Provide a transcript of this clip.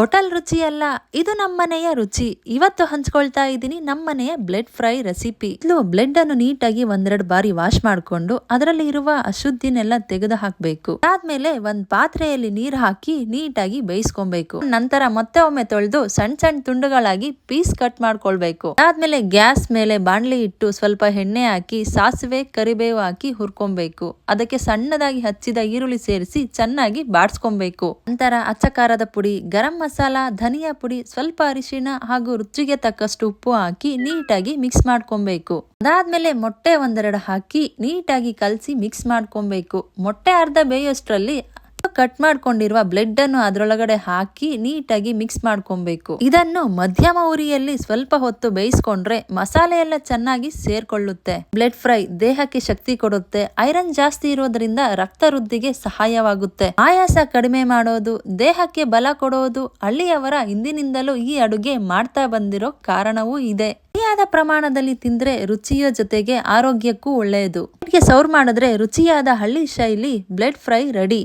Hotel ರುಚಿ ಅಲ್ಲ, ಇದು ನಮ್ಮನೆಯ ರುಚಿ. ಇವತ್ತು ಹಂಚ್ಕೊಳ್ತಾ ಇದ್ದೀನಿ ನಮ್ಮನೆಯ ಬ್ಲೆಡ್ ಫ್ರೈ ರೆಸಿಪಿ. ಇದು ಬ್ಲೆಡ್ ಅನ್ನು ನೀಟಾಗಿ ಒಂದೆರಡು ಬಾರಿ ವಾಶ್ ಮಾಡ್ಕೊಂಡು ಅದರಲ್ಲಿ ಇರುವ ಅಶುದ್ಧಿನೆಲ್ಲ ತೆಗೆದು ಹಾಕ್ಬೇಕು. ಅದಾದ್ಮೇಲೆ ಒಂದ್ ಪಾತ್ರೆಯಲ್ಲಿ ನೀರು ಹಾಕಿ ನೀಟಾಗಿ ಬೇಯಿಸ್ಕೊಬೇಕು. ನಂತರ ಮತ್ತೆ ಒಮ್ಮೆ ತೊಳೆದು ಸಣ್ಣ ಸಣ್ಣ ತುಂಡುಗಳಾಗಿ ಪೀಸ್ ಕಟ್ ಮಾಡ್ಕೊಳ್ಬೇಕು. ಅದಾದ್ಮೇಲೆ ಗ್ಯಾಸ್ ಮೇಲೆ ಬಾಣ್ಲಿ ಇಟ್ಟು ಸ್ವಲ್ಪ ಎಣ್ಣೆ ಹಾಕಿ ಸಾಸಿವೆ ಕರಿಬೇವು ಹಾಕಿ ಹುರ್ಕೊಬೇಕು. ಅದಕ್ಕೆ ಸಣ್ಣದಾಗಿ ಹಚ್ಚಿದ ಈರುಳ್ಳಿ ಸೇರಿಸಿ ಚೆನ್ನಾಗಿ ಬಾಡ್ಸ್ಕೊಬೇಕು. ನಂತರ ಅಚ್ಚಕಾರದ ಪುಡಿ, ಗರಂ ಮಸಾಲ, ಧನಿಯಾ ಪುಡಿ, ಸ್ವಲ್ಪ ಅರಿಶಿಣ ಹಾಗೂ ರುಚಿಗೆ ತಕ್ಕಷ್ಟು ಉಪ್ಪು ಹಾಕಿ ನೀಟಾಗಿ ಮಿಕ್ಸ್ ಮಾಡ್ಕೊಬೇಕು. ಅದಾದ್ಮೇಲೆ ಮೊಟ್ಟೆ ಒಂದೆರಡು ಹಾಕಿ ನೀಟಾಗಿ ಕಲಸಿ ಮಿಕ್ಸ್ ಮಾಡ್ಕೊಬೇಕು. ಮೊಟ್ಟೆ ಅರ್ಧ ಬೇಯೋಷ್ಟ್ರಲ್ಲಿ ಕಟ್ ಮಾಡ್ಕೊಂಡಿರುವ ಬ್ಲೆಡ್ ಅನ್ನು ಅದರೊಳಗಡೆ ಹಾಕಿ ನೀಟಾಗಿ ಮಿಕ್ಸ್ ಮಾಡ್ಕೊಬೇಕು. ಇದನ್ನು ಮಧ್ಯಮ ಉರಿಯಲ್ಲಿ ಸ್ವಲ್ಪ ಹೊತ್ತು ಬೇಯಿಸ್ಕೊಂಡ್ರೆ ಮಸಾಲೆ ಎಲ್ಲ ಚೆನ್ನಾಗಿ ಸೇರ್ಕೊಳ್ಳುತ್ತೆ. ಬ್ಲೆಡ್ ಫ್ರೈ ದೇಹಕ್ಕೆ ಶಕ್ತಿ ಕೊಡುತ್ತೆ. ಐರನ್ ಜಾಸ್ತಿ ಇರೋದ್ರಿಂದ ರಕ್ತ ವೃದ್ಧಿಗೆ ಸಹಾಯವಾಗುತ್ತೆ. ಆಯಾಸ ಕಡಿಮೆ ಮಾಡೋದು, ದೇಹಕ್ಕೆ ಬಲ ಕೊಡೋದು ಹಳ್ಳಿಯವರ ಹಿಂದಿನಿಂದಲೂ ಈ ಅಡುಗೆ ಮಾಡ್ತಾ ಬಂದಿರೋ ಕಾರಣವೂ ಇದೆ. ಸರಿಯಾದ ಪ್ರಮಾಣದಲ್ಲಿ ತಿಂದ್ರೆ ರುಚಿಯ ಜೊತೆಗೆ ಆರೋಗ್ಯಕ್ಕೂ ಒಳ್ಳೆಯದು. ಸರ್ವ್ ಮಾಡಿದ್ರೆ ರುಚಿಯಾದ ಹಳ್ಳಿ ಶೈಲಿ ಬ್ಲೆಡ್ ಫ್ರೈ ರೆಡಿ.